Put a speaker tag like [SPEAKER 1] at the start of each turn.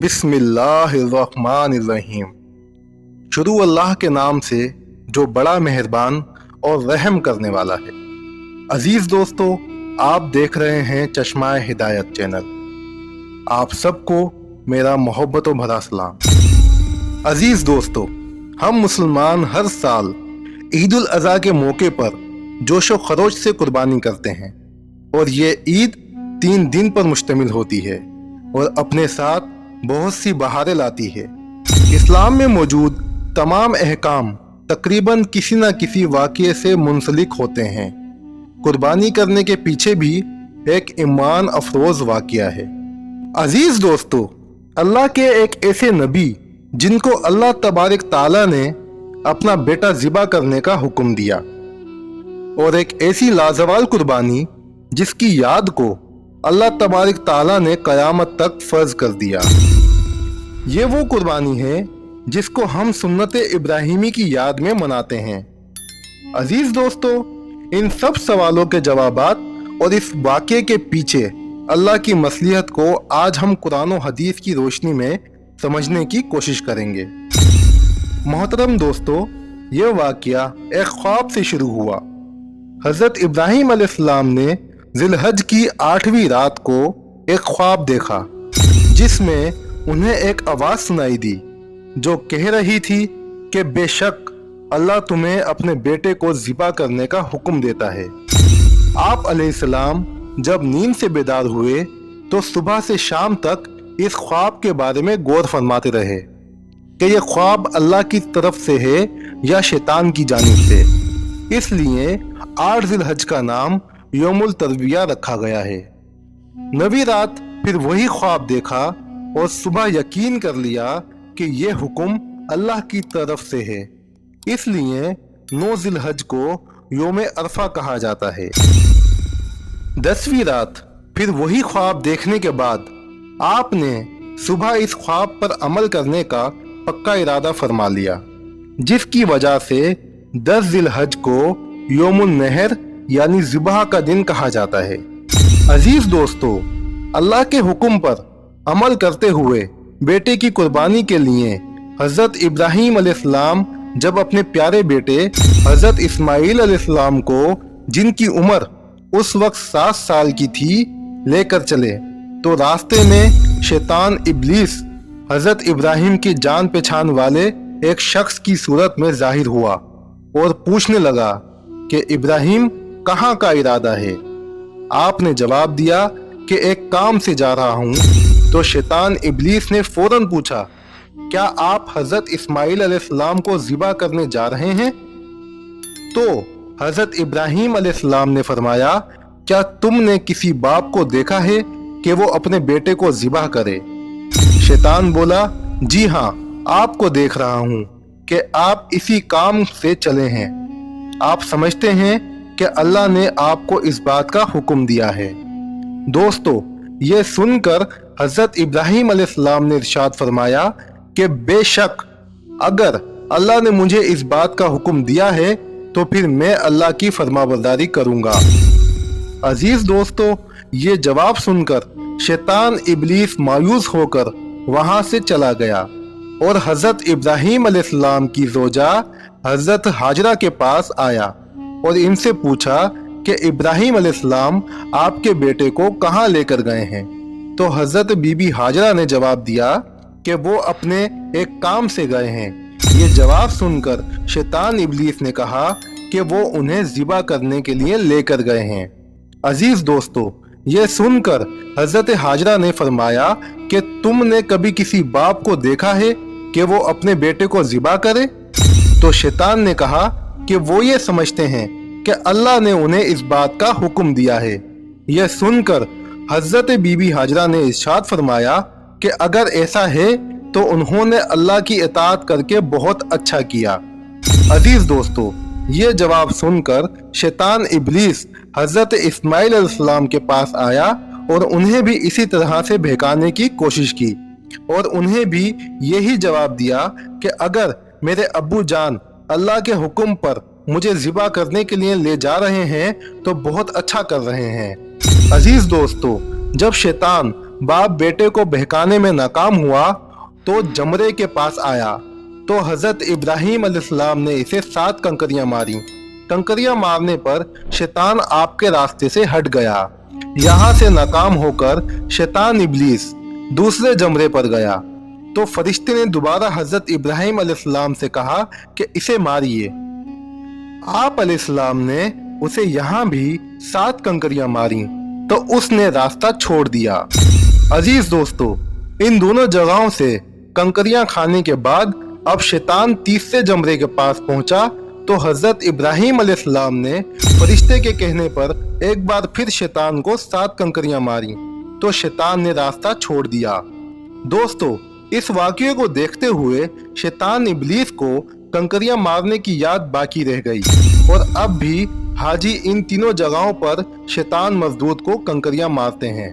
[SPEAKER 1] बिस्मिल्लाहिर्रहमानिर्रहीम। शुरू अल्लाह के नाम से जो बड़ा मेहरबान और रहम करने वाला है। अजीज दोस्तों, आप देख रहे हैं चश्माए हिदायत चैनल। आप सबको मेरा मोहब्बतों भरा सलाम। अजीज दोस्तों, हम मुसलमान हर साल ईद उल अज़हा के मौके पर जोशो खरोश से कुर्बानी करते हैं और ये ईद 3 दिन पर मुश्तमिल होती है और अपने साथ बहुत सी बहारें लाती है। इस्लाम में मौजूद तमाम अहकाम तकरीबन किसी न किसी वाक़ये से मुंसलिक होते हैं। कुर्बानी करने के पीछे भी एक ईमान अफरोज़ वाक़या है। अजीज़ दोस्तों, अल्लाह के एक ऐसे नबी जिनको अल्लाह तबारक ताला ने अपना बेटा ज़िबा करने का हुक्म दिया और एक ऐसी लाजवाल कुर्बानी जिसकी याद को अल्लाह तबारक ताला ने क़यामत तक फ़र्ज कर दिया। ये वो कुर्बानी है जिसको हम सुन्नत इब्राहिमी की याद में मनाते हैं। अजीज दोस्तों, इन सब सवालों के जवाबात और इस वाक़ये के पीछे अल्लाह की मसलिहत को आज हम कुरान और हदीस की रोशनी में समझने की कोशिश करेंगे। मोहतरम दोस्तों, ये वाक़या एक ख्वाब से शुरू हुआ। हज़रत इब्राहिम अलैहिस्सलाम ने ज़िलहज की 8वीं रात को एक ख्वाब देखा जिसमें उन्हें एक आवाज़ सुनाई दी जो कह रही थी कि बेशक अल्लाह तुम्हें अपने बेटे को ज़िबा करने का हुक्म देता है। आप अलैहिस्सलाम जब नींद से बेदार हुए तो सुबह से शाम तक इस ख्वाब के बारे में गौर फरमाते रहे कि यह ख्वाब अल्लाह की तरफ से है या शैतान की जानिब से। इसलिए 8 ज़िलहज का नाम यौमुल तरविया रखा गया है। 9वीं रात फिर वही ख्वाब देखा और सुबह यकीन कर लिया कि यह हुक्म अल्लाह की तरफ से है। इसलिए 9 ज़िलहज को यौम अरफा कहा जाता है। 10वीं रात फिर वही ख्वाब देखने के बाद आपने सुबह इस ख्वाब पर अमल करने का पक्का इरादा फरमा लिया, जिसकी वजह से 10 ज़िलहज को यौमुन नहर यानी ज़िबह का दिन कहा जाता है। अजीज दोस्तों, अल्लाह के हुक्म पर अमल करते हुए बेटे की कुर्बानी के लिए हज़रत इब्राहिम अलैहिस्सलाम जब अपने प्यारे बेटे हज़रत इस्माइल अलैहिस्सलाम को, जिनकी उम्र उस वक्त 7 साल की थी, लेकर चले तो रास्ते में शैतान इब्लीस हज़रत इब्राहिम की जान पहचान वाले एक शख्स की सूरत में जाहिर हुआ और पूछने लगा कि इब्राहिम कहाँ का इरादा है। आपने जवाब दिया कि एक काम से जा रहा हूँ। तो शैतान इब्लीस ने फौरन पूछा, क्या आप हज़रत इस्माइल अलैहिस्सलाम को ज़िबा करने जा रहे हैं? तो हज़रत इब्राहिम अलैहिस्सलाम ने फरमाया, क्या तुमने किसी बाप को देखा है कि वो अपने बेटे को ज़िबा करे? शैतान बोला, जी हाँ, आपको देख रहा हूँ कि आप इसी काम से चले हैं। आप समझते हैं कि अल्लाह ने आपको इस बात का हुक्म दिया है। दोस्तों, ये सुनकर हज़रत इब्राहिम अलैहिस्सलाम ने इरशाद फरमाया कि बेशक अगर अल्लाह ने मुझे इस बात का हुक्म दिया है तो फिर मैं अल्लाह की फरमाबरदारी करूँगा। अजीज़ दोस्तों, ये जवाब सुनकर शैतान इब्लीस मायूस होकर वहाँ से चला गया और हज़रत इब्राहिम अलैहिस्सलाम की ज़ौजा हज़रत हाजरा के पास आया और इनसे पूछा कि इब्राहिम अलैहिस्सलाम आपके बेटे को कहाँ लेकर गए हैं? तो हज़रत बीबी हाजरा ने जवाब दिया कि वो अपने एक काम से गए हैं। ये जवाब सुनकर शैतान इब्लीस ने कहा कि वो उन्हें ज़िबा करने के लिए लेकर गए हैं। अजीज़ दोस्तों, ये सुनकर हज़रत हाजरा ने फरमाया कि तुमने कभी किसी बाप को देखा है कि वो अपने बेटे को ज़िबा करे? तो शैतान ने कहा कि वो ये समझते हैं कि अल्लाह ने उन्हें इस बात का हुक्म दिया है। यह सुनकर हज़रत बीबी हाजरा ने इरशाद फरमाया कि अगर ऐसा है तो उन्होंने अल्लाह की इताअत करके बहुत अच्छा किया। अजीज दोस्तों, ये जवाब सुनकर शैतान इब्लीस हज़रत इस्माइल अलैहिस्सलाम के पास आया और उन्हें भी इसी तरह से बहकाने की कोशिश की और उन्हें भी यही जवाब दिया कि अगर मेरे अब्बू जान अल्लाह के हुक्म पर मुझे ज़िबा करने के लिए ले जा रहे हैं तो बहुत अच्छा कर रहे हैं। अजीज दोस्तों, जब शैतान बाप बेटे को बहकाने में नाकाम हुआ तो जमरे के पास आया तो हजरत इब्राहिम अलैहिस्सलाम ने इसे 7 कंकरियां मारी। कंकरियां मारने पर शैतान आपके रास्ते से हट गया। यहाँ से नाकाम होकर शैतान इब्लीस दूसरे जमरे पर गया तो फरिश्ते ने दोबारा हजरत इब्राहिम अलैहिस्सलाम से कहा कि इसे मारिए। आप अलैहिस्सलाम ने उसे यहाँ भी 7 कंकरियां मारी तो उसने रास्ता छोड़ दिया। अजीज दोस्तों, इन दोनों जगहों से कंकरियां खाने के बाद अब शैतान तीसरे जमरे के पास पहुंचा तो हजरत इब्राहिम अलैहिस्सलाम ने फरिश्ते के कहने पर एक बार फिर शैतान को 7 कंकरियां मारी तो शैतान ने रास्ता छोड़ दिया। दोस्तों, इस वाकये को देखते हुए शैतान इब्लीस को कंकरियां मारने की याद बाकी रह गई और अब भी हाजी इन तीनों जगहों पर शैतान मजदूद को कंकरियां मारते हैं।